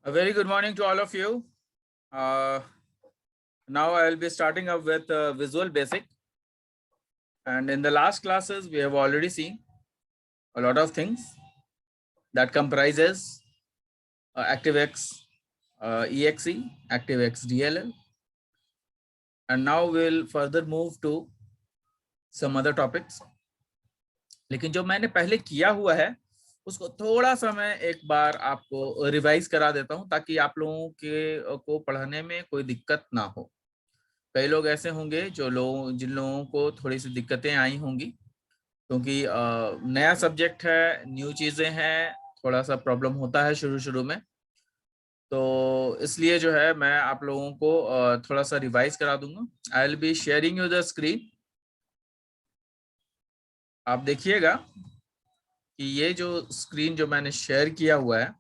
A very good morning to all of you. Now I will be starting up with Visual Basic. And in the last classes, we have already seen a lot of things that comprises ActiveX EXE, ActiveX DLL. And now we'll further move to some other topics. लेकिन जो मैंने पहले किया हुआ है उसको थोड़ा सा मैं एक बार आपको रिवाइज करा देता हूं ताकि आप लोगों के को पढ़ने में कोई दिक्कत ना हो। कई लोग ऐसे होंगे जिन लोगों को थोड़ी सी दिक्कतें आई होंगी क्योंकि नया सब्जेक्ट है, न्यू चीजें हैं, थोड़ा सा प्रॉब्लम होता है शुरू में। तो इसलिए जो है मैं आप लोगों को थोड़ा सा रिवाइज करा दूंगा। आई will be sharing you the screen. आप देखिएगा कि ये जो स्क्रीन जो मैंने शेयर किया हुआ है,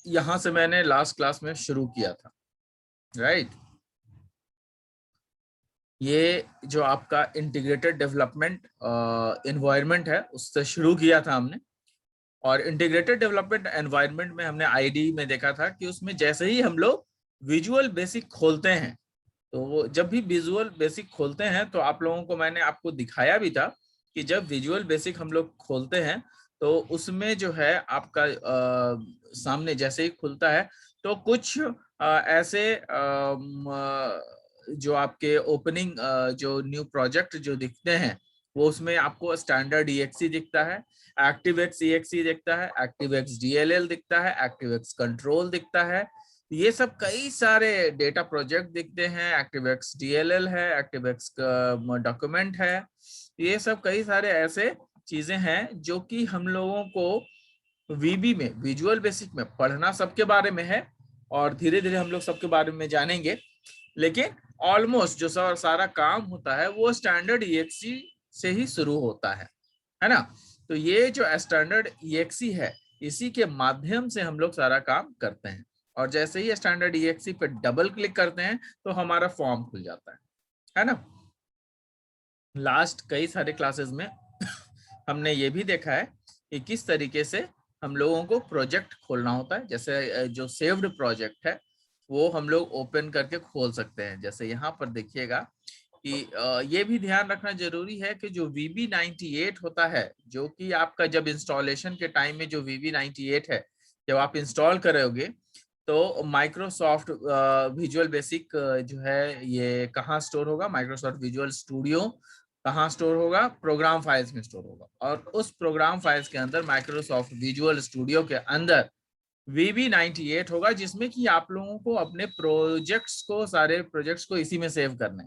यहां से मैंने लास्ट क्लास में शुरू किया था, राइट। ये जो आपका इंटीग्रेटेड डेवलपमेंट एनवायरनमेंट है उससे शुरू किया था हमने। और इंटीग्रेटेड डेवलपमेंट एनवायरनमेंट में हमने आईडी में देखा था कि उसमें जैसे ही हम लोग विजुअल बेसिक खोलते हैं, तो जब भी विजुअल बेसिक खोलते हैं तो आप लोगों को मैंने आपको दिखाया भी था कि जब विजुअल बेसिक हम लोग खोलते हैं तो उसमें जो है आपका सामने जैसे ही खुलता है तो कुछ ऐसे जो आपके ओपनिंग जो न्यू प्रोजेक्ट जो दिखते हैं वो उसमें आपको स्टैंडर्ड EXE दिखता है, ActiveX EXE दिखता है, ActiveX DLL दिखता है, ActiveX कंट्रोल दिखता है। ये सब कई सारे डेटा प्रोजेक्ट दिखते हैं, ActiveX DLL है, ActiveX डॉक्यूमेंट है। ये सब कई सारे ऐसे चीजें हैं जो कि हम लोगों को VB में, विजुअल बेसिक में पढ़ना सबके बारे में है और धीरे धीरे हम लोग सबके बारे में जानेंगे। लेकिन ऑलमोस्ट जो सारा काम होता है वो स्टैंडर्ड EXE से ही शुरू होता है ना। तो ये जो स्टैंडर्ड EXE है इसी के माध्यम से हम लोग सारा काम करते हैं और जैसे ही स्टैंडर्ड EXE पे डबल क्लिक करते हैं तो हमारा फॉर्म खुल जाता है ना। लास्ट कई सारे क्लासेस में हमने ये भी देखा है कि किस तरीके से हम लोगों को प्रोजेक्ट खोलना होता है। जैसे जो सेव्ड प्रोजेक्ट है वो हम लोग ओपन करके खोल सकते हैं। जैसे यहाँ पर देखिएगा कि ये भी ध्यान रखना जरूरी है कि जो VB98 होता है, जो कि आपका जब इंस्टॉलेशन के टाइम में जो VB98 है जब आप इंस्टॉल करोगे तो माइक्रोसॉफ्ट विजुअल बेसिक जो है ये कहाँ स्टोर होगा, माइक्रोसॉफ्ट विजुअल स्टूडियो कहाँ स्टोर होगा, प्रोग्राम फाइल्स में स्टोर होगा। और उस प्रोग्राम फाइल्स के अंदर माइक्रोसॉफ्ट विजुअल स्टूडियो के अंदर VB98 होगा जिसमें कि आप लोगों को अपने प्रोजेक्ट्स को, सारे प्रोजेक्ट्स को इसी में सेव करने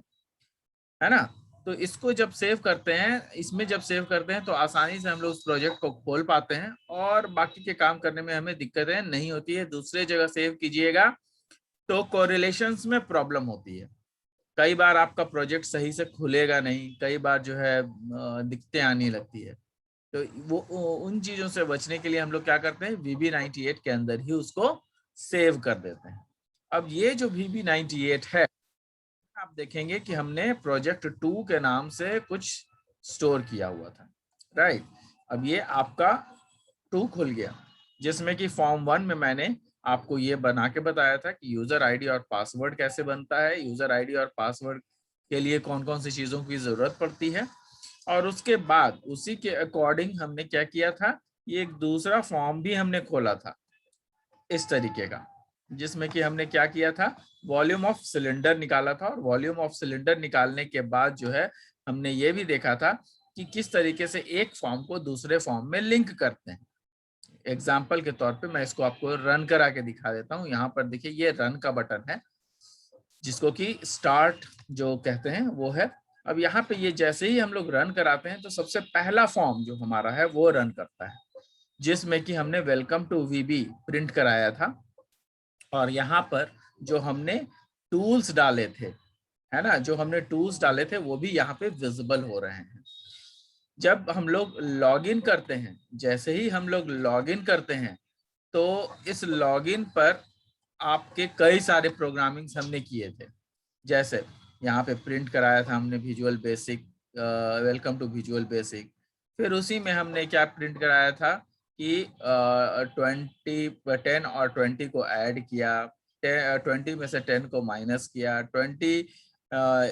है ना। तो इसको जब सेव करते हैं, इसमें जब सेव करते हैं तो आसानी से हम लोग उस प्रोजेक्ट को खोल पाते हैं और बाकी के काम करने में हमें दिक्कतें नहीं होती है। दूसरे जगह सेव कीजिएगा तो कोरिलेशंस में प्रॉब्लम होती है। कई बार आपका प्रोजेक्ट सही से खुलेगा नहीं, कई बार जो है दिक्कतें आने लगती है। तो वो उन चीजों से बचने के लिए हम लोग क्या करते हैं, VB98 के अंदर ही उसको सेव कर देते हैं। अब ये जो VB98 है आप देखेंगे कि हमने प्रोजेक्ट 2 के नाम से कुछ स्टोर किया हुआ था, राइट। अब ये आपका 2 खुल गया जिसमें कि फॉर्म 1 में मैंने आपको ये बना के बताया था कि यूजर आईडी और पासवर्ड कैसे बनता है, यूजर आईडी और पासवर्ड के लिए कौन कौन सी चीजों की जरूरत पड़ती है। और उसके बाद उसी के अकॉर्डिंग हमने क्या किया था, ये एक दूसरा फॉर्म भी हमने खोला था इस तरीके का, जिसमें कि हमने क्या किया था, वॉल्यूम ऑफ सिलेंडर निकाला था। और वॉल्यूम ऑफ सिलेंडर निकालने के बाद जो है हमने ये भी देखा था कि किस तरीके से एक फॉर्म को दूसरे फॉर्म में लिंक करते हैं। एग्जाम्पल के तौर पे मैं इसको आपको रन करा के दिखा देता हूँ। यहाँ पर देखिए ये रन का बटन है जिसको कि स्टार्ट जो कहते हैं वो है। अब यहाँ पे ये जैसे ही हम लोग रन कराते हैं तो सबसे पहला फॉर्म जो हमारा है वो रन करता है जिसमें कि हमने वेलकम टू VB प्रिंट कराया था। और यहाँ पर जो हमने टूल्स डाले थे, है ना, जो हमने टूल्स डाले थे वो भी यहाँ पे विजिबल हो रहे हैं। जब हम लोग लॉगिन करते हैं, जैसे ही हम लोग लॉगिन करते हैं तो इस लॉगिन पर आपके कई सारे प्रोग्रामिंग्स हमने किए थे। जैसे यहाँ पे प्रिंट कराया था हमने visual basic, welcome to visual basic. फिर उसी में हमने क्या प्रिंट कराया था कि 10 और 20 को ऐड किया, 20 में से 10 को माइनस किया, 20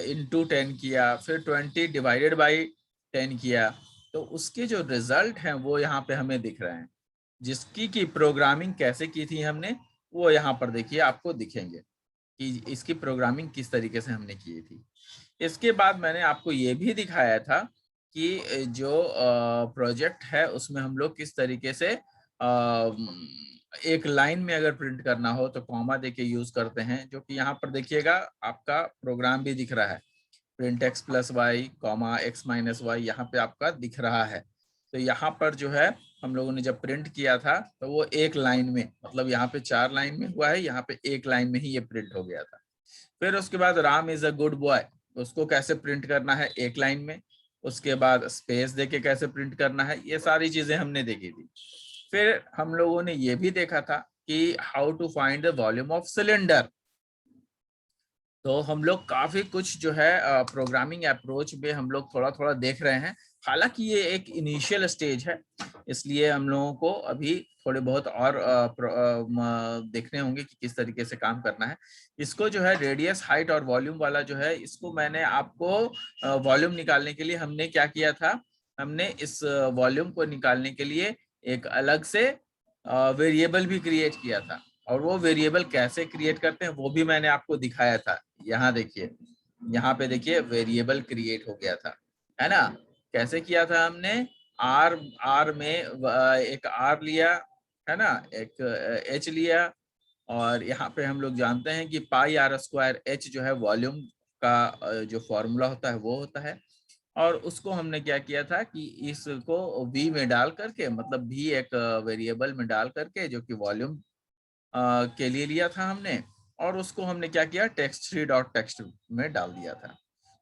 इंटू 10 किया, फिर 20 डिवाइडेड बाई 10 किया, तो उसके जो रिजल्ट हैं वो यहाँ पे हमें दिख रहे हैं। जिसकी की प्रोग्रामिंग कैसे की थी हमने, वो यहाँ पर देखिए आपको दिखेंगे कि इसकी प्रोग्रामिंग किस तरीके से हमने की थी। इसके बाद मैंने आपको ये भी दिखाया था कि जो प्रोजेक्ट है उसमें हम लोग किस तरीके से एक लाइन में अगर प्रिंट करना हो तो कॉमा देके यूज करते हैं, जो कि यहाँ पर देखिएगा आपका प्रोग्राम भी दिख रहा है, print X plus Y comma X minus Y यहाँ पे आपका दिख रहा है। तो यहाँ पर जो है हम लोगों ने जब प्रिंट किया था तो वो एक लाइन में, मतलब यहाँ पे 4 लाइन में हुआ है, यहाँ पे एक लाइन में ही ये प्रिंट हो गया था। फिर उसके बाद Ram is a good boy, उसको कैसे प्रिंट करना है एक लाइन में, उसके बाद स्पेस देके कैसे प्रिंट करना है, ये सारी चीजें हमने देखी थी। फिर हम लोगों ने ये भी देखा था कि how to find the volume of cylinder. तो हम लोग काफी कुछ जो है प्रोग्रामिंग अप्रोच में हम लोग थोड़ा थोड़ा देख रहे हैं। हालांकि ये एक इनिशियल स्टेज है, इसलिए हम लोगों को अभी थोड़े बहुत और देखने होंगे कि किस तरीके से काम करना है। इसको जो है रेडियस हाइट और वॉल्यूम वाला जो है, इसको मैंने आपको वॉल्यूम निकालने के लिए हमने क्या किया था, हमने इस वॉल्यूम को निकालने के लिए एक अलग से वेरिएबल भी क्रिएट किया था। और वो वेरिएबल कैसे क्रिएट करते हैं वो भी मैंने आपको दिखाया था। यहाँ देखिए, यहाँ पे देखिए वेरिएबल क्रिएट हो गया था, है ना। कैसे किया था हमने, आर में एक आर लिया, है ना, एक एच लिया, और यहाँ पे हम लोग जानते हैं कि पाई आर स्क्वायर एच जो है वॉल्यूम का जो फॉर्मूला होता है वो होता है। और उसको हमने क्या किया था कि इसको v में डाल करके, मतलब v एक वेरिएबल में डाल करके जो कि वॉल्यूम के लिए लिया था हमने, और उसको हमने क्या किया, text3 डॉट टेक्स्ट में डाल दिया था।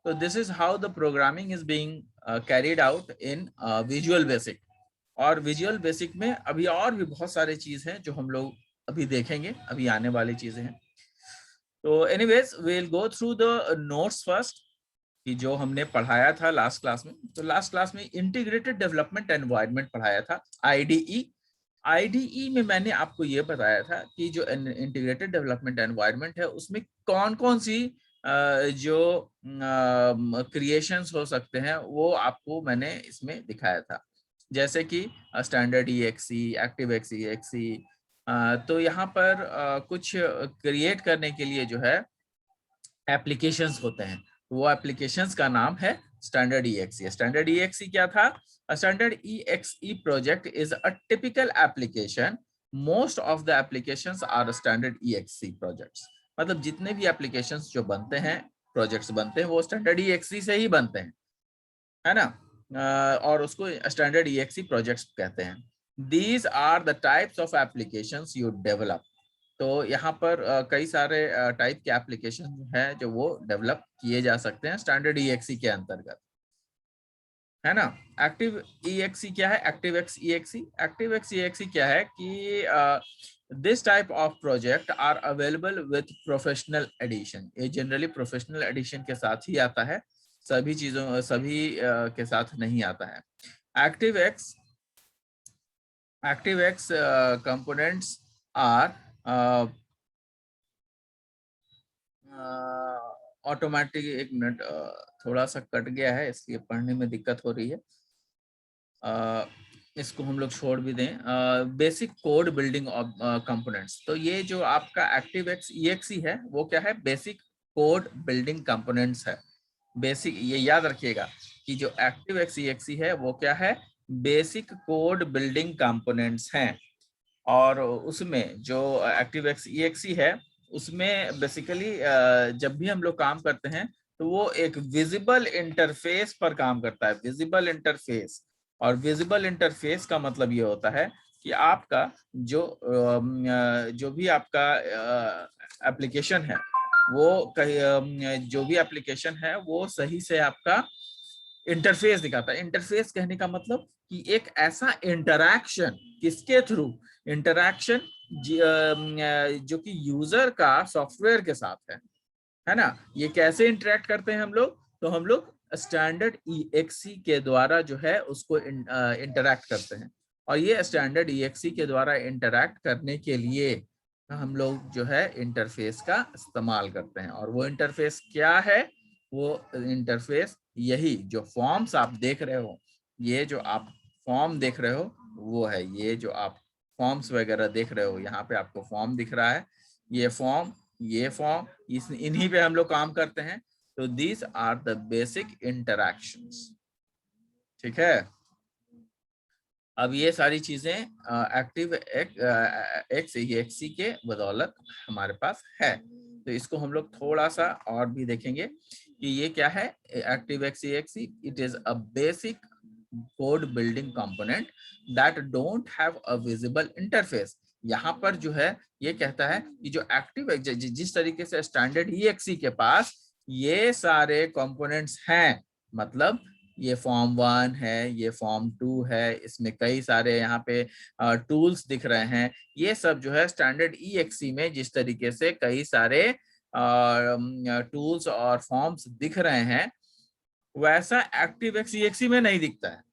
तो this is how the programming is being carried out in visual basic. और विजुअल बेसिक में अभी और भी बहुत सारे चीज हैं जो हम लोग अभी देखेंगे, अभी आने वाली चीजें हैं। तो anyways we will go through the notes first, कि जो हमने पढ़ाया था लास्ट क्लास में। तो लास्ट क्लास में इंटीग्रेटेड डेवलपमेंट एनवायरनमेंट पढ़ाया था, आईडीई। आईडीई में मैंने आपको ये बताया था कि जो इंटीग्रेटेड डेवलपमेंट एनवायरनमेंट है उसमें कौन कौन सी जो क्रिएशंस हो सकते हैं वो आपको मैंने इसमें दिखाया था। जैसे कि standard EXE, ActiveX EXE. तो यहाँ पर कुछ क्रिएट करने के लिए जो है एप्लीकेशंस होते हैं, वो एप्लीकेशंस का नाम है स्टैंडर्ड ईएक्सी। स्टैंडर्ड ईएक्सी क्या था, standard EXE project is a typical application, most of the applications are standard EXE projects. मतलब जितने भी एप्लीकेशंस जो बनते हैं, प्रोजेक्ट्स बनते हैं, वो स्टैंडर्ड ईएक्सी से ही बनते हैं, है ना। और उसको स्टैंडर्ड ईएक्सी प्रोजेक्ट्स कहते हैं। These are the types of applications you develop. तो यहाँ पर कई सारे टाइप के एप्लीकेशन हैं जो वो डेवलप किए जा सकते हैं स्टैंडर्ड ईएक्सी के अंतर्गत, है ना। एक्टिव ईएक्सी क्या है, ActiveX EXE. ActiveX EXE क्या है कि this type of project are available with professional edition. ये जनरली प्रोफेशनल एडिशन के साथ ही आता है, सभी चीजों सभी के साथ नहीं आता है। ActiveX components are automatic, एक मिनट, थोड़ा सा कट गया है इसलिए पढ़ने में दिक्कत हो रही है। इसको हम लोग छोड़ भी दें। Basic code building of components. तो ये जो आपका एक्टिव एक्स ईएक्सी है वो क्या है, बेसिक कोड बिल्डिंग कंपोनेंट्स है। बेसिक, ये याद रखिएगा कि जो एक्टिव एक्स ईएक्सी है वो क्या है, बेसिक कोड बिल्डिंग कंपोनेंट्स हैं। और उसमें जो एक्टिव एक्स ईएक्सी है उसमें बेसिकली जब भी हम लोग काम करते हैं तो वो एक विजिबल इंटरफेस पर काम करता है, विजिबल इंटरफेस। और विजिबल इंटरफेस का मतलब ये होता है कि आपका जो भी आपका एप्लीकेशन है वो जो भी एप्लीकेशन है वो सही से आपका इंटरफेस दिखाता है। इंटरफेस कहने का मतलब कि एक ऐसा इंटरैक्शन, किसके थ्रू, इंटरैक्शन जो कि यूजर का सॉफ्टवेयर के साथ है ना। ये कैसे इंटरेक्ट करते हैं हम लोग, तो हम लोग स्टैंडर्ड ईएक्सी के द्वारा जो है उसको इंटरैक्ट करते हैं। और ये स्टैंडर्ड EXE के द्वारा इंटरैक्ट करने के लिए हम लोग जो है इंटरफेस का इस्तेमाल करते हैं। और वो इंटरफेस क्या है? वो इंटरफेस यही जो फॉर्म्स आप देख रहे हो, ये जो आप फॉर्म देख रहे हो वो है। ये जो आप फॉर्म्स वगैरह देख रहे हो, यहाँ पे आपको फॉर्म दिख रहा है, ये फॉर्म, ये फॉर्म, इन्हीं पे हम लोग काम करते हैं। तो these are the basic interactions. ठीक है। अब ये सारी चीजें एक्टिव एक्स EXE के बदौलत हमारे पास है। तो इसको हम लोग थोड़ा सा और भी देखेंगे कि ये क्या है। Active x EXE, it is a basic code building component that don't have a visible interface. यहाँ पर जो है ये कहता है कि जो एक्टिव जिस तरीके से स्टैंडर्ड EXE के पास ये सारे कंपोनेंट्स हैं, मतलब ये फॉर्म 1 है, ये फॉर्म 2 है, इसमें कई सारे यहाँ पे टूल्स दिख रहे हैं। ये सब जो है स्टैंडर्ड EXE में जिस तरीके से कई सारे टूल्स और फॉर्म्स दिख रहे हैं, वैसा एक्टिव एक्स EXE में नहीं दिखता है।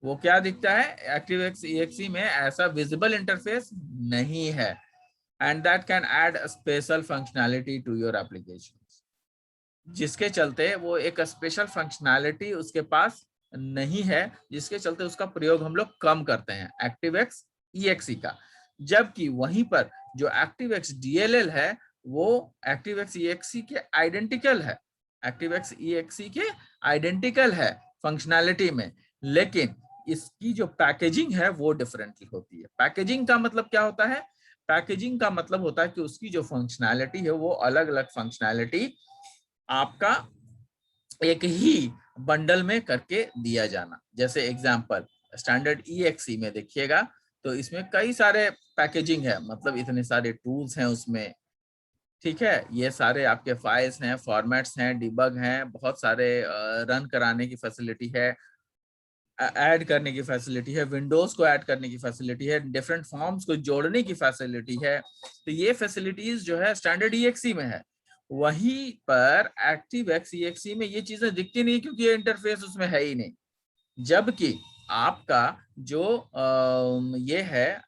वो क्या दिखता है? एक्टिव एक्स EXE में ऐसा विजिबल इंटरफेस नहीं है। And that can add special functionality to your application, जिसके चलते वो एक स्पेशल फंक्शनैलिटी उसके पास नहीं है, जिसके चलते उसका प्रयोग हम लोग कम करते हैं ActiveX EXE का। जबकि वहीं पर जो ActiveX DLL है वो ActiveX EXE के आइडेंटिकल है, ActiveX EXE के आइडेंटिकल है फंक्शनैलिटी में, लेकिन इसकी जो पैकेजिंग है वो डिफरेंटली होती है। पैकेजिंग का मतलब क्या होता है? पैकेजिंग का मतलब होता है कि उसकी जो फंक्शनैलिटी है वो अलग अलग फंक्शनैलिटी आपका एक ही बंडल में करके दिया जाना। जैसे एग्जांपल स्टैंडर्ड EXE में देखिएगा तो इसमें कई सारे पैकेजिंग है, मतलब इतने सारे टूल्स हैं उसमें। ठीक है, ये सारे आपके फाइल्स हैं, फॉर्मेट्स हैं, डिबग हैं, बहुत सारे रन कराने की फैसिलिटी है, ऐड करने की फैसिलिटी है, विंडोज को ऐड करने की फैसिलिटी है, डिफरेंट फॉर्म्स को जोड़ने की फैसिलिटी है। तो ये फैसिलिटीज जो है स्टैंडर्ड EXE में है। वहीं पर ActiveX EXE में ये चीजें दिखती नहीं क्योंकि ये इंटरफेस उसमें है ही नहीं। जबकि आपका जो ये है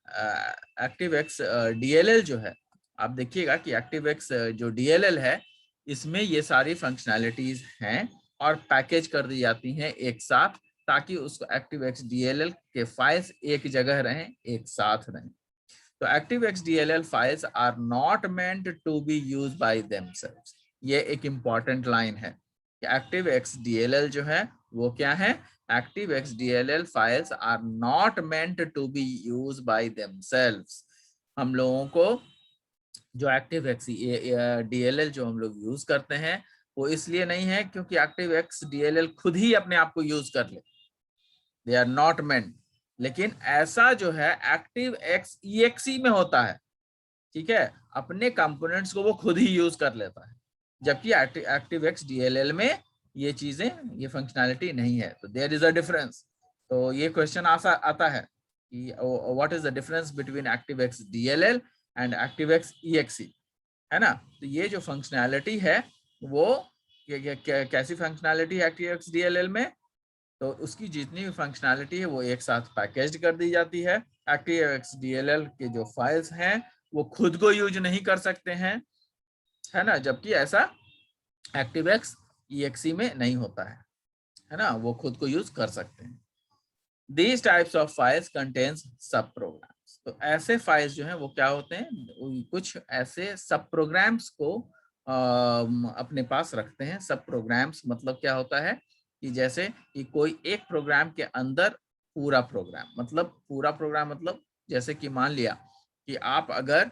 ActiveX DLL जो है, आप देखिएगा कि ActiveX जो DLL है इसमें ये सारी फंक्शनैलिटीज हैं और पैकेज कर दी जाती हैं एक साथ, ताकि उसको ActiveX DLL के फाइल्स एक जगह रहें, एक साथ रहें। तो ActiveX DLL files are not meant to be used by themselves. ये एक इंपॉर्टेंट लाइन है कि ActiveX DLL जो है वो क्या है? ActiveX DLL files are not meant to be used by themselves. हम लोगों को जो ActiveX DLL जो हम लोग यूज करते हैं वो इसलिए नहीं है क्योंकि ActiveX DLL खुद ही अपने आप को यूज कर ले, दे आर नॉट मेंट। लेकिन ऐसा जो है ActiveX EXE में होता है। ठीक है, अपने कंपोनेंट्स को वो खुद ही यूज कर लेता है, जबकि ActiveX DLL में ये चीजें, ये फंक्शनैलिटी नहीं है। तो देयर इज अ डिफरेंस। तो ये क्वेश्चन आता है कि what is the difference between ActiveX DLL and ActiveX EXE, है ना। तो ये जो फंक्शनैलिटी है वो कैसी फंक्शनैलिटी है ActiveX DLL में? तो उसकी जितनी भी फंक्शनैलिटी है वो एक साथ पैकेज कर दी जाती है। ActiveX DLL के जो फाइल्स हैं वो खुद को यूज नहीं कर सकते हैं, है ना, जबकि ऐसा ActiveX EXE में नहीं होता है ना, वो खुद को यूज कर सकते हैं। These types of files contains सब प्रोग्राम्स। तो ऐसे फाइल्स जो हैं वो क्या होते हैं? कुछ ऐसे सब प्रोग्राम्स को अपने पास रखते हैं। सब प्रोग्राम्स मतलब क्या होता है कि जैसे कि कोई एक प्रोग्राम के अंदर पूरा प्रोग्राम, मतलब पूरा प्रोग्राम मतलब जैसे कि मान लिया कि आप अगर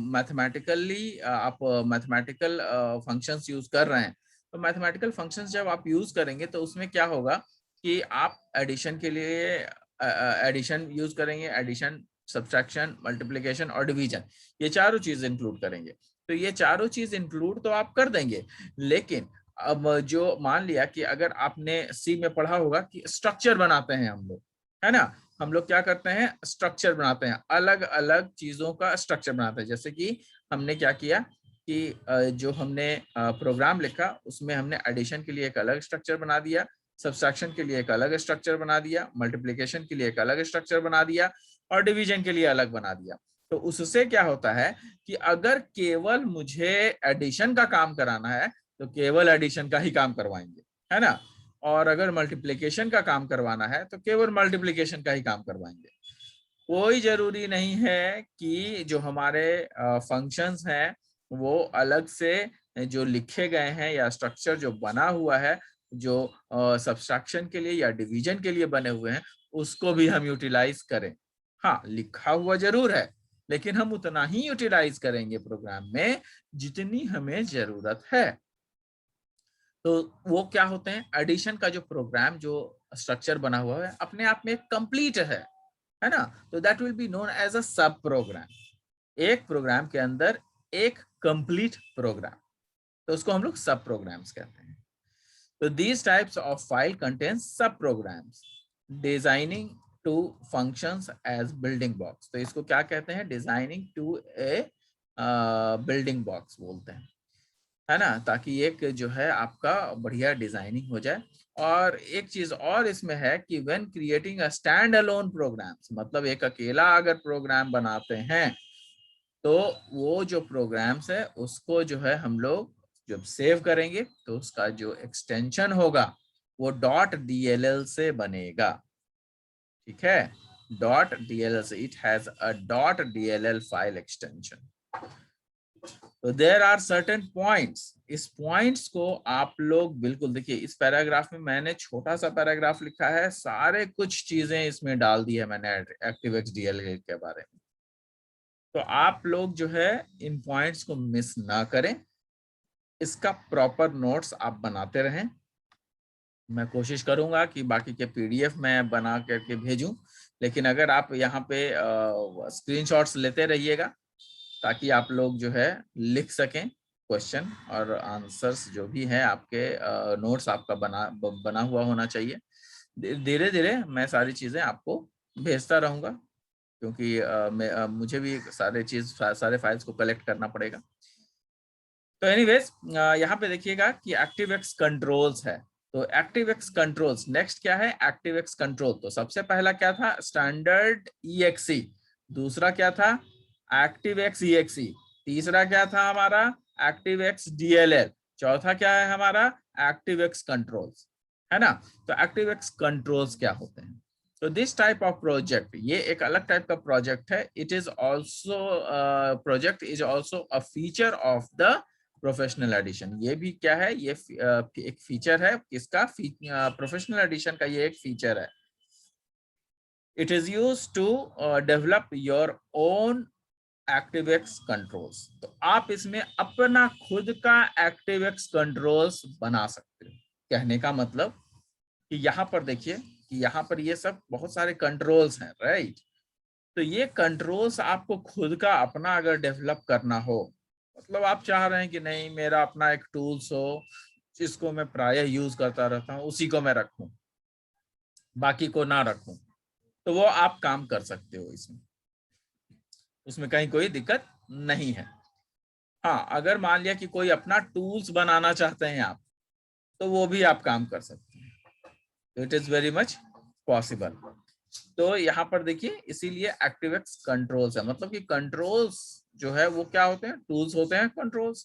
मैथमेटिकली आप मैथमेटिकल फंक्शंस यूज कर रहे हैं, तो मैथमेटिकल फंक्शंस जब आप यूज करेंगे तो उसमें क्या होगा कि आप एडिशन के लिए एडिशन यूज करेंगे, एडिशन, सब्ट्रैक्शन, मल्टीप्लिकेशन और डिवीजन, ये चारों चीज इंक्लूड करेंगे। तो ये चारों चीज इंक्लूड तो आप कर देंगे, लेकिन अब जो मान लिया कि अगर आपने सी में पढ़ा होगा कि स्ट्रक्चर बनाते हैं हम लोग, है ना, हम लोग क्या करते हैं? स्ट्रक्चर बनाते हैं, अलग अलग चीजों का स्ट्रक्चर बनाते हैं। जैसे कि हमने क्या किया कि जो हमने प्रोग्राम लिखा उसमें हमने एडिशन के लिए एक अलग स्ट्रक्चर बना दिया, सब्सट्रैक्शन के लिए एक अलग स्ट्रक्चर बना दिया, मल्टीप्लिकेशन के लिए एक अलग स्ट्रक्चर बना दिया और डिवीजन के लिए अलग बना दिया। तो उससे क्या होता है कि अगर केवल मुझे एडिशन का काम कराना है तो केवल एडिशन का ही काम करवाएंगे, है ना, और अगर मल्टीप्लिकेशन का काम करवाना है तो केवल मल्टीप्लिकेशन का ही काम करवाएंगे। कोई जरूरी नहीं है कि जो हमारे फंक्शंस हैं वो अलग से जो लिखे गए हैं या स्ट्रक्चर जो बना हुआ है जो सब्सट्रैक्शन के लिए या डिवीजन के लिए बने हुए हैं उसको भी हम यूटिलाइज करें। हाँ, लिखा हुआ जरूर है लेकिन हम उतना ही यूटिलाइज करेंगे प्रोग्राम में जितनी हमें जरूरत है। तो वो क्या होते हैं, एडिशन का जो प्रोग्राम जो स्ट्रक्चर बना हुआ है अपने आप में कंप्लीट है ना, तो that will be known as a sub program. एक प्रोग्राम के अंदर एक कंप्लीट प्रोग्राम, तो उसको हम लोग सब प्रोग्राम्स कहते हैं। तो these types of file contains sub programs designing to functions as building blocks। तो इसको क्या कहते हैं, designing to a building box बोलते हैं, है ना, ताकि एक जो है आपका बढ़िया डिजाइनिंग हो जाए। और एक चीज और इसमें है कि when creating a stand alone programs, मतलब एक अकेला अगर प्रोग्राम बनाते हैं तो वो जो प्रोग्राम्स है उसको जो है हम लोग जब सेव करेंगे तो उसका जो एक्सटेंशन होगा वो .dll से बनेगा, ठीक है, .dll से, it has a .dll file extension. तो देयर आर सर्टेन पॉइंट्स, इस पॉइंट्स को आप लोग बिल्कुल देखिए, इस पैराग्राफ में मैंने छोटा सा पैराग्राफ लिखा है, सारे कुछ चीजें इसमें डाल दी है मैंने ActiveX DLL के बारे में। तो आप लोग जो है इन पॉइंट्स को मिस ना करें, इसका प्रॉपर नोट्स आप बनाते रहें। मैं कोशिश करूंगा कि बाकी के PDF मैं बना करके भेजूं, लेकिन अगर आप यहाँ पे स्क्रीनशॉट्स लेते रहिएगा ताकि आप लोग जो है लिख सकें क्वेश्चन और आंसर्स जो भी है आपके नोट्स आपका बना हुआ होना चाहिए। धीरे धीरे मैं सारी चीजें आपको भेजता रहूंगा क्योंकि मुझे भी सारे फाइल्स को कलेक्ट करना पड़ेगा। तो एनीवेज यहाँ पे देखिएगा कि ActiveX कंट्रोल्स है। तो ActiveX कंट्रोल्स नेक्स्ट क्या है, ActiveX कंट्रोल। तो सबसे पहला क्या था, स्टैंडर्ड EXE, दूसरा क्या था ActiveX EXE, तीसरा क्या था हमारा ActiveX DLL, चौथा क्या है हमारा ActiveX कंट्रोल्स, है ना। तो ActiveX कंट्रोल्स क्या होते हैं, तो दिस टाइप ऑफ प्रोजेक्ट, ये एक अलग टाइप का प्रोजेक्ट है। It is also project is also a feature of the professional edition. ये भी क्या है, ये एक फीचर है किसका, प्रोफेशनल एडिशन का ये एक फीचर है। It is use to develop your own ActiveX controls. तो आप इसमें अपना खुद का ActiveX कंट्रोल्स बना सकते हो। कहने का मतलब कि यहाँ पर देखिए कि यहाँ पर ये सब बहुत सारे कंट्रोल्स हैं, राइट। तो ये कंट्रोल्स आपको खुद का अपना अगर डेवलप करना हो, मतलब आप चाह रहे हैं कि नहीं मेरा अपना एक टूल्स हो जिसको मैं प्रायः यूज करता रहता हूँ उसी को मैं रखूं, बाकी को ना रखूं, तो वो आप काम कर सकते हो इसमें, उसमें कहीं कोई दिक्कत नहीं है। हाँ, अगर मान लिया कि कोई अपना टूल्स बनाना चाहते हैं आप, तो वो भी आप काम कर सकते हैं। It is very much possible. तो यहाँ पर देखिए इसीलिए ActiveX कंट्रोल्स है, मतलब कि कंट्रोल्स जो है वो क्या होते हैं, टूल्स होते हैं कंट्रोल्स।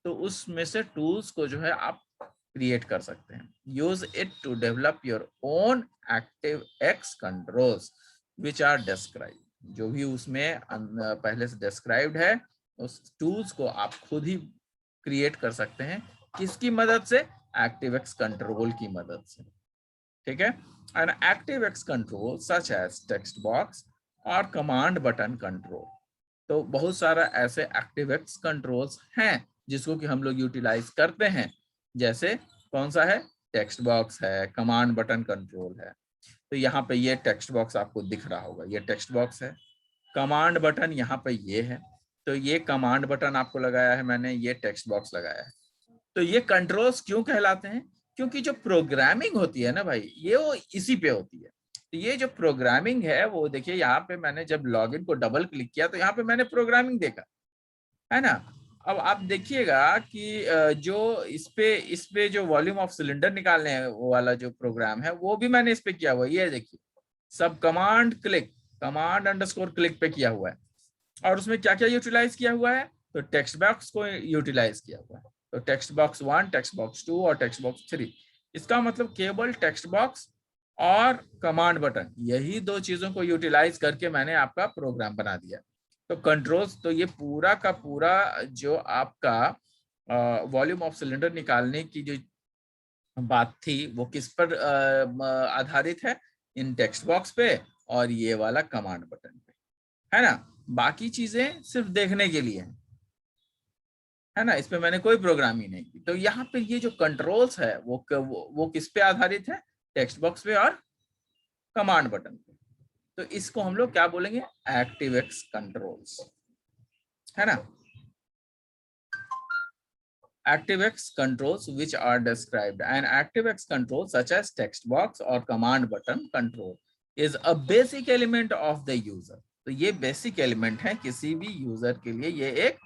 तो उसमें से टूल्स को जो है आप क्रिएट कर सकते हैं। Use it to develop your own ActiveX controls which are describe, जो भी उसमें पहले से डिस्क्राइब्ड है उस टूल्स को आप खुद ही क्रिएट कर सकते हैं। किसकी मदद से, ActiveX कंट्रोल की मदद से, ठीक है। An ActiveX control such as text box और command button control, तो बहुत सारा ऐसे ActiveX कंट्रोल्स हैं जिसको कि हम लोग यूटिलाइज करते हैं। जैसे कौन सा है, टेक्स्ट बॉक्स है, कमांड बटन कंट्रोल है। तो यहाँ पे ये टेक्स्ट बॉक्स आपको दिख रहा होगा, ये टेक्स्ट बॉक्स है। कमांड बटन यहाँ पे ये है, तो ये कमांड बटन आपको लगाया है मैंने, ये टेक्स्ट बॉक्स लगाया है। तो ये कंट्रोल्स क्यों कहलाते हैं, क्योंकि जो प्रोग्रामिंग होती है ना भाई, ये वो इसी पे होती है। तो ये जो प्रोग्रामिंग है वो देखिए, यहाँ पे मैंने जब लॉगिन को डबल क्लिक किया तो यहाँ पे मैंने प्रोग्रामिंग देखा, है ना। अब आप देखिएगा कि जो इस पे जो वॉल्यूम ऑफ सिलेंडर निकालने वाला जो प्रोग्राम है वो भी मैंने इस पे किया हुआ है। ये देखिए, सब कमांड अंडरस्कोर क्लिक पे किया हुआ है। और उसमें क्या क्या यूटिलाइज किया हुआ है, तो टेक्स्ट बॉक्स को यूटिलाइज किया हुआ है। तो टेक्स्ट बॉक्स 1, टेक्स्ट बॉक्स 2 और टेक्स्ट बॉक्स 3। इसका मतलब केवल टेक्स्ट बॉक्स और कमांड बटन, यही दो चीजों को यूटिलाइज करके मैंने आपका प्रोग्राम बना दिया। तो कंट्रोल्स, तो ये पूरा का पूरा जो आपका वॉल्यूम ऑफ सिलेंडर निकालने की जो बात थी वो किस पर आधारित है, इन टेक्स्ट बॉक्स पे और ये वाला कमांड बटन पे, है ना। बाकी चीजें सिर्फ देखने के लिए है ना, इसमें मैंने कोई प्रोग्राम ही नहीं की। तो यहाँ पे ये जो कंट्रोल्स है वो किस पे आधारित है, टेक्स्ट बॉक्स पे और कमांड बटन पे। तो इसको हम लोग क्या बोलेंगे, एक्टिवेक्स कंट्रोल्स, है ना। ActiveX controls which are described. An ActiveX control such as text box or command button control is a basic element of the user. तो ये बेसिक एलिमेंट है किसी भी यूजर के लिए, ये एक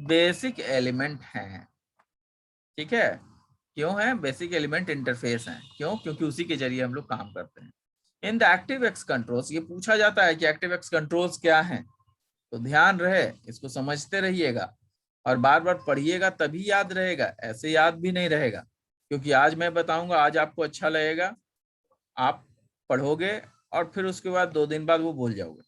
बेसिक एलिमेंट है, ठीक है। क्यों है बेसिक एलिमेंट, इंटरफेस है, क्यों, क्योंकि उसी के जरिए हम लोग काम करते हैं। इन द ActiveX कंट्रोल्स, ये पूछा जाता है कि ActiveX कंट्रोल्स क्या हैं, तो ध्यान रहे, इसको समझते रहिएगा और बार बार पढ़िएगा तभी याद रहेगा, ऐसे याद भी नहीं रहेगा। क्योंकि आज मैं बताऊंगा, आज आपको अच्छा लगेगा, आप पढ़ोगे और फिर उसके बाद 2 दिन बाद वो भूल जाओगे।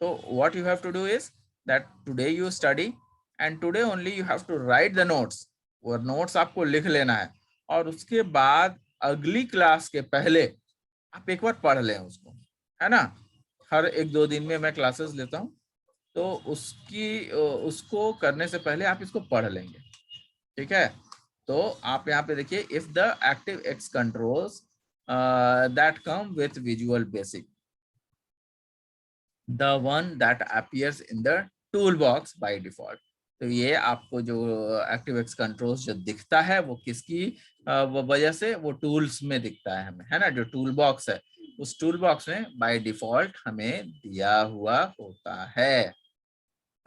तो what you have to do is that today you study and today only you have to write the notes. वो नोट्स आपको लिख लेना है और उसके बाद अगली क्लास के पहले आप एक बार पढ़ लें उसको, है ना। हर 1-2 दिन में मैं क्लासेस लेता हूँ, तो उसको करने से पहले आप इसको पढ़ लेंगे, ठीक है। तो आप यहाँ पे देखिए, if the ActiveX controls that come with visual basic, the one that appears in the tool box by default. तो ये आपको जो ActiveX कंट्रोल्स जो दिखता है वो किसकी वजह से, वो टूल्स में दिखता है हमें, है ना। जो टूल बॉक्स है उस टूल बॉक्स में बाय डिफॉल्ट हमें दिया हुआ होता है।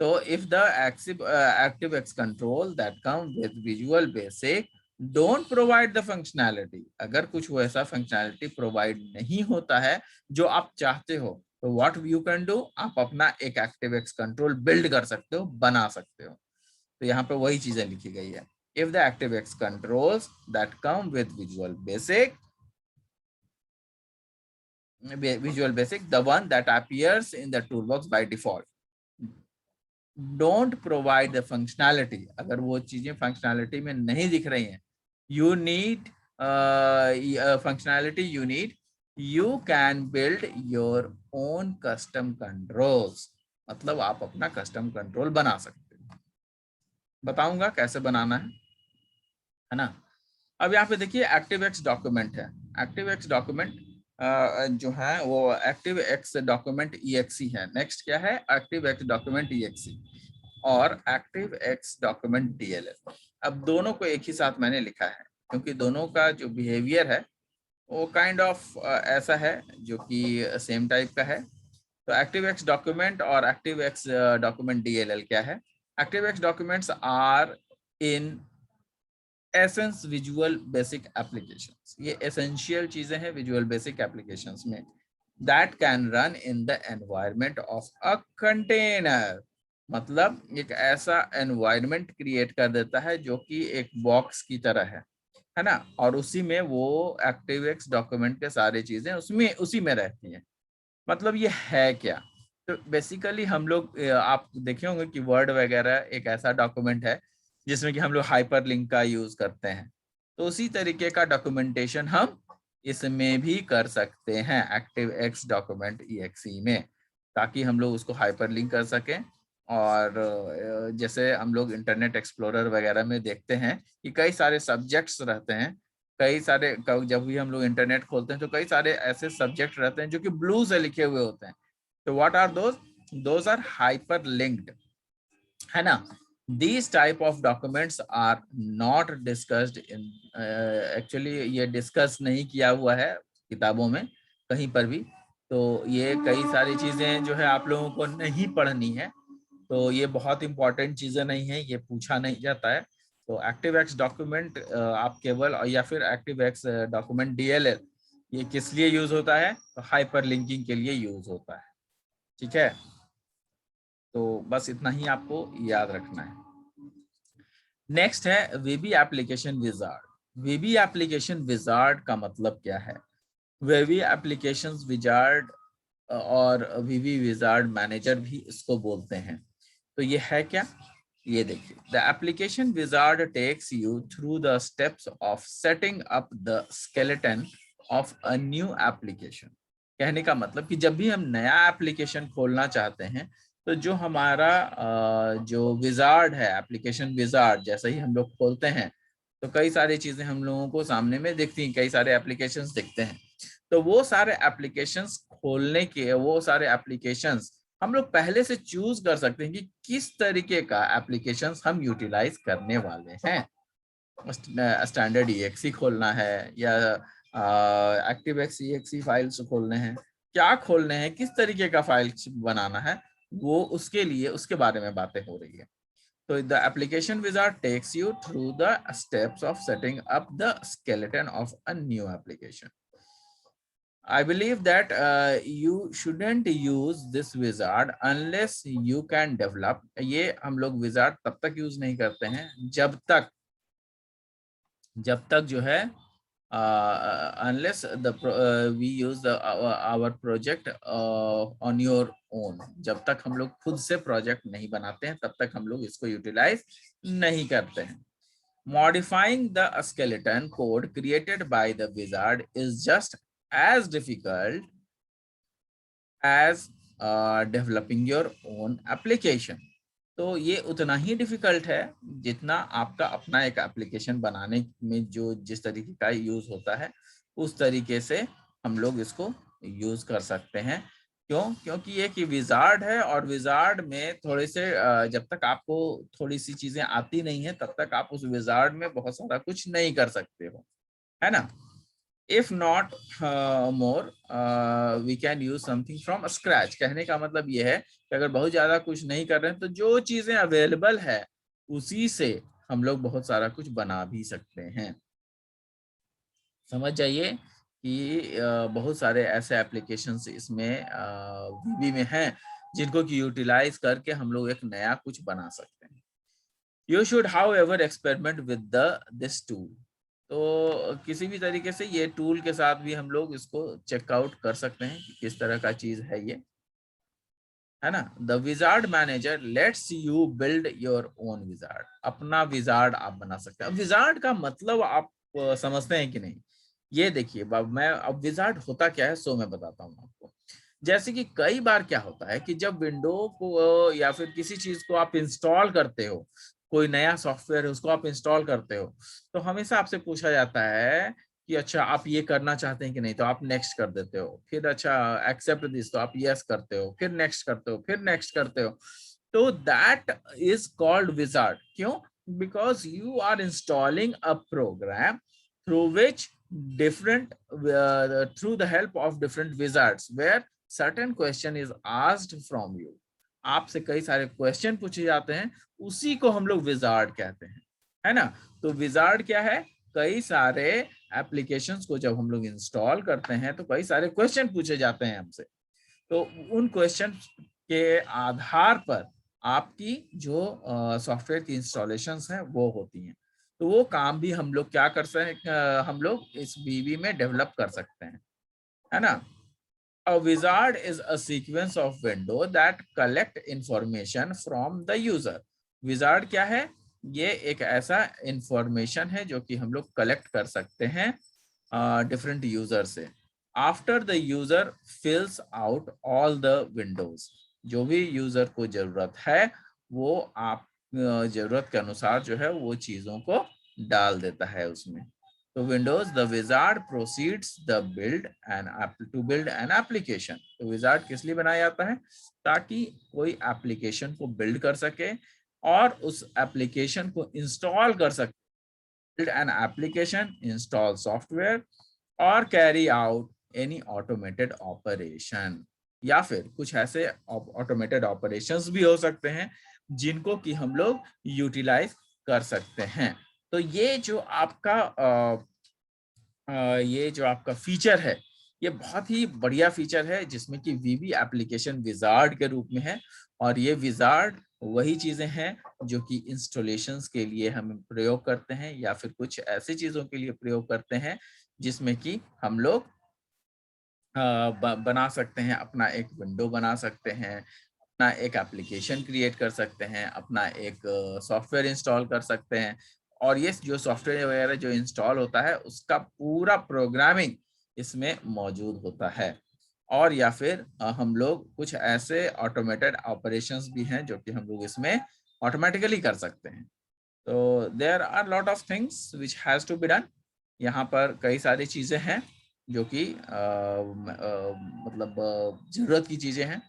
So if the ActiveX control that come with Visual Basic don't provide the functionality, अगर कुछ वैसा functionality provide नहीं होता है जो आप चाहते हो, तो what you can do, आप अपना एक ActiveX control build कर सकते हो, बना सकते हो। तो यहाँ पे वही चीजें लिखी गई है। If the ActiveX controls that come with Visual Basic, the one that appears in the toolbox by default, don't provide the functionality, अगर वो चीजें फंक्शनैलिटी में नहीं दिख रही हैं, you need functionality, you can build your own custom controls. मतलब आप अपना कस्टम कंट्रोल बना सकते हो, बताऊंगा कैसे बनाना है ना। अब यहाँ पे देखिए ActiveX डॉक्यूमेंट है। ActiveX डॉक्यूमेंट जो है वो ActiveX डॉक्यूमेंट exe है। नेक्स्ट क्या है, ActiveX डॉक्यूमेंट exe और ActiveX डॉक्यूमेंट DLL। अब दोनों को एक ही साथ मैंने लिखा है क्योंकि दोनों का जो बिहेवियर है वो काइंड ऑफ ऐसा है जो कि सेम टाइप का है। तो ActiveX डॉक्यूमेंट और ActiveX डॉक्यूमेंट DLL क्या है, ActiveX documents are in essence visual basic applications, ये एसेंशियल चीजें हैं विजुअल बेसिक एप्लीकेशंस में, that can run in the environment of a container. मतलब एक ऐसा एनवायरनमेंट क्रिएट कर देता है जो कि एक बॉक्स की तरह है ना, और उसी में वो ActiveX डॉक्यूमेंट के सारी चीजें उसमें उसी में रहती हैं। मतलब ये है क्या, तो बेसिकली हम लोग आप देखे होंगे कि वर्ड वगैरह एक ऐसा डॉक्यूमेंट है जिसमें कि हम लोग हाइपर लिंक का यूज करते हैं। तो उसी तरीके का डॉक्यूमेंटेशन हम इसमें भी कर सकते हैं ActiveX डॉक्यूमेंट exe में, ताकि हम लोग उसको हाइपर लिंक कर सकें। और जैसे हम लोग इंटरनेट एक्सप्लोरर वगैरह में देखते हैं कि कई सारे सब्जेक्ट्स रहते हैं, कई सारे, जब भी हम लोग इंटरनेट खोलते हैं तो कई सारे ऐसे सब्जेक्ट रहते हैं जो कि ब्लू से लिखे हुए होते हैं। तो what are those are hyper linked, है ना। These type of documents are not discussed in actually ये डिस्कस नहीं किया हुआ है किताबों में कहीं पर भी। तो ये कई सारी चीजें जो है आप लोगों को नहीं पढ़नी है, तो ये बहुत इंपॉर्टेंट चीजें नहीं है, ये पूछा नहीं जाता है। तो ActiveX डॉक्यूमेंट आप केवल, या फिर ActiveX डॉक्यूमेंट DLL, ये किस लिए यूज होता है? तो हाइपर लिंकिंग के लिए यूज होता है। ठीक है, तो बस इतना ही आपको याद रखना है। नेक्स्ट है Baby application wizard. Baby application wizard का मतलब क्या है? वेबी एप्लीकेशन विजार्ड और वीवी विजार्ड मैनेजर भी इसको बोलते हैं। तो ये है क्या? ये देखिए, the application wizard takes you through the steps of setting up the skeleton of a new application. कहने का मतलब कि जब भी हम नया एप्लीकेशन खोलना चाहते हैं, तो जो हमारा जो विजार्ड है, एप्लीकेशन विजार्ड, जैसे ही हम लोग खोलते हैं तो कई सारी चीजें हम लोगों को सामने में दिखती हैं, कई सारे एप्लीकेशंस दिखते हैं। तो वो सारे एप्लीकेशंस खोलने के, वो सारे एप्लीकेशंस हम लोग पहले से चूज कर सकते हैं कि किस तरीके का एप्लीकेशंस हम यूटिलाइज करने वाले हैं। स्टैंडर्ड EXE खोलना है, या ActiveX EXE फाइल्स खोलने हैं, क्या खोलने हैं, किस तरीके का फाइल बनाना है, वो उसके लिए, उसके बारे में बातें हो रही है। So the application wizard takes you through the steps of setting up the skeleton of a new application. I believe that you shouldn't use this wizard unless you can develop. ये हम लोग wizard तब तक use नहीं करते हैं जब तक जो है unless we use our project on your own. जब तक हम लोग खुद से प्रोजेक्ट नहीं बनाते हैं तब तक हम लोग इसको यूटिलाइज नहीं करते हैं। Modifying the skeleton code created by the wizard is just as difficult as developing your own application. तो ये उतना ही डिफिकल्ट है जितना आपका अपना एक एप्लीकेशन बनाने में जो जिस तरीके का यूज होता है, उस तरीके से हम लोग इसको यूज कर सकते हैं। क्यों? क्योंकि ये कि विजार्ड है, और विजार्ड में थोड़े से जब तक आपको थोड़ी सी चीजें आती नहीं है तब तक आप उस विजार्ड में बहुत सारा कुछ नहीं कर सकते हो, है ना। If not more, we can use something from scratch. कहने का मतलब ये है कि अगर बहुत ज्यादा कुछ नहीं कर रहे हैं तो जो चीजें अवेलेबल है उसी से हम लोग बहुत सारा कुछ बना भी सकते हैं। समझ जाइए कि बहुत सारे ऐसे एप्लीकेशंस इसमें वीबी में हैं जिनको कि यूटिलाइज करके हम लोग एक नया कुछ बना सकते हैं। You should however experiment with this tool. तो किसी भी तरीके से ये टूल के साथ भी हम लोग इसको चेकआउट कर सकते हैं कि किस तरह का चीज है ये, है ना। The wizard manager let's you build your own wizard. अपना विजार्ड आप बना सकते हैं। अब विजार्ड का मतलब आप समझते हैं कि नहीं? ये देखिए, मैं अब विजार्ड होता क्या है सो मैं बताता हूँ आपको। जैसे कि कई बार क्या होता है कि जब विंडो को या फिर किसी चीज को आप इंस्टॉल करते हो, कोई नया सॉफ्टवेयर है उसको आप इंस्टॉल करते हो, तो हमेशा आपसे पूछा जाता है कि अच्छा आप ये करना चाहते हैं कि नहीं, तो आप नेक्स्ट कर देते हो। फिर अच्छा एक्सेप्ट दिस, तो आप यस करते हो, फिर नेक्स्ट करते हो, फिर नेक्स्ट करते हो। तो दैट इज कॉल्ड विजार्ड। क्यों? Because you are installing a program through which different through the help of different wizards where certain question is asked from you. आपसे कई सारे क्वेश्चन पूछे जाते हैं, उसी को हम लोग विजार्ड कहते हैं, है ना। तो विजार्ड क्या है? कई सारे एप्लीकेशंस को जब हम लोग इंस्टॉल करते हैं तो कई सारे क्वेश्चन पूछे जाते हैं हमसे। तो उन क्वेश्चन के आधार पर आपकी जो सॉफ्टवेयर की इंस्टॉलेशंस हैं वो होती हैं। तो वो काम भी हम लोग क्या कर सकते हैं, हम लोग इस वीबी में डेवलप कर सकते हैं, है ना। A wizard is a sequence of window that collect information from the user. Wizard क्या है? ये एक ऐसा इंफॉर्मेशन है जो कि हम लोग कलेक्ट कर सकते हैं डिफरेंट यूजर से। After the user fills out all the windows, जो भी यूजर को जरूरत है वो आप जरूरत के अनुसार जो है वो चीजों को डाल देता है उसमें। तो windows the wizard proceeds the build and to build an application. तो विजार्ड किस लिए बनाया जाता है? ताकि कोई एप्लीकेशन को बिल्ड कर सके और उस एप्लीकेशन को इंस्टॉल कर सके। Build an application, install software और carry out any automated operation. या फिर कुछ ऐसे ऑटोमेटेड ऑपरेशंस भी हो सकते हैं जिनको कि हम लोग यूटिलाइज कर सकते हैं। तो ये जो आपका फीचर है, ये बहुत ही बढ़िया फीचर है जिसमें कि वीबी एप्लीकेशन विजार्ड के रूप में है। और ये विजार्ड वही चीजें हैं जो कि इंस्टॉलेशंस के लिए हम प्रयोग करते हैं या फिर कुछ ऐसी चीजों के लिए प्रयोग करते हैं जिसमें कि हम लोग बना सकते हैं, अपना एक विंडो बना सकते हैं, अपना एक एप्लीकेशन क्रिएट कर सकते हैं, अपना एक सॉफ्टवेयर इंस्टॉल कर सकते हैं। और ये जो सॉफ्टवेयर वगैरह जो इंस्टॉल होता है उसका पूरा प्रोग्रामिंग इसमें मौजूद होता है। और या फिर हम लोग कुछ ऐसे ऑटोमेटेड ऑपरेशंस भी हैं जो कि हम लोग इसमें ऑटोमेटिकली कर सकते हैं। तो there are lot of things which has to be done. यहाँ पर कई सारी चीजें हैं जो कि मतलब जरूरत की चीजें हैं।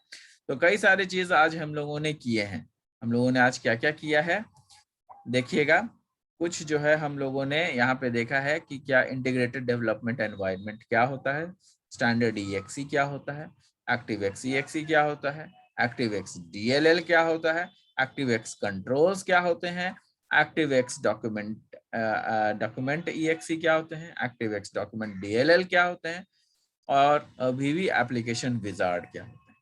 तो कई सारी चीज आज हम लोगों ने किए हैं। हम लोगों ने आज क्या क्या किया है देखिएगा। कुछ जो है हम लोगों ने यहाँ पे देखा है कि क्या इंटीग्रेटेड डेवलपमेंट एनवायरनमेंट क्या होता है, स्टैंडर्ड ईएक्सी क्या होता है, एक्टिवएक्स ईएक्सी क्या होता है, एक्टिवएक्स डीएलएल क्या होता है, एक्टिवएक्स कंट्रोल्स क्या होते हैं, एक्टिवएक्स डॉक्यूमेंट ईएक्सी क्या होते हैं, एक्टिवएक्स डॉक्यूमेंट डीएलएल क्या होते हैं, और वीवी एप्लीकेशन विजार्ड क्या होता है।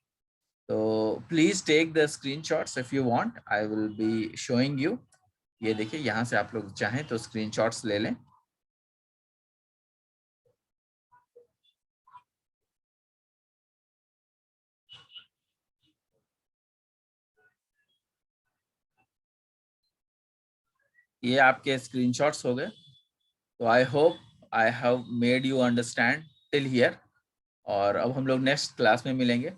तो please take the screenshots if you want, I will be showing you. ये देखिए, यहाँ से आप लोग चाहें तो स्क्रीनशॉट्स ले लें। ये आपके स्क्रीनशॉट्स हो गए। तो I hope I have made you understand till here. और अब हम लोग नेक्स्ट क्लास में मिलेंगे।